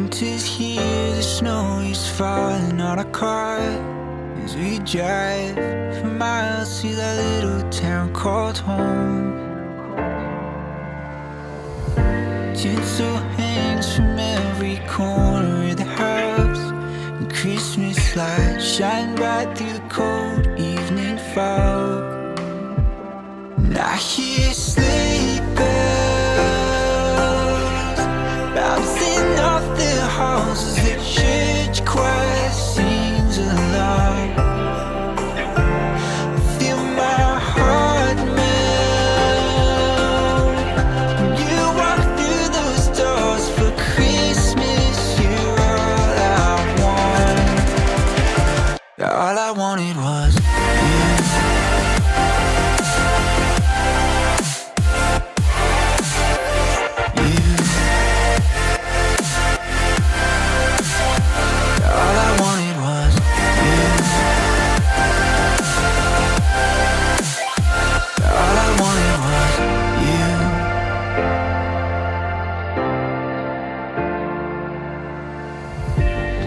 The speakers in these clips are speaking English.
Winter's here, the snow is falling on our car as we drive for miles to that little town called home. Tinsel hangs from every corner of the house, and Christmas lights shine bright through the cold evening fog. And I hear sleigh bells bouncing off the halls as the church choir sings along. I feel my heart melt when you walk through those doors for Christmas. You're all I want. All I wanted was you.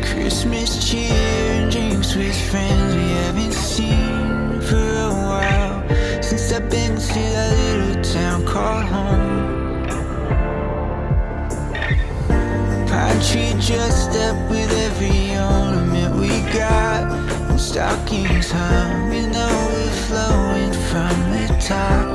Christmas cheer and drinks with friends we haven't seen for a while, since I've been to that little town called home. Pine tree dressed up with every ornament we got, and stockings hung with overflowing from the top.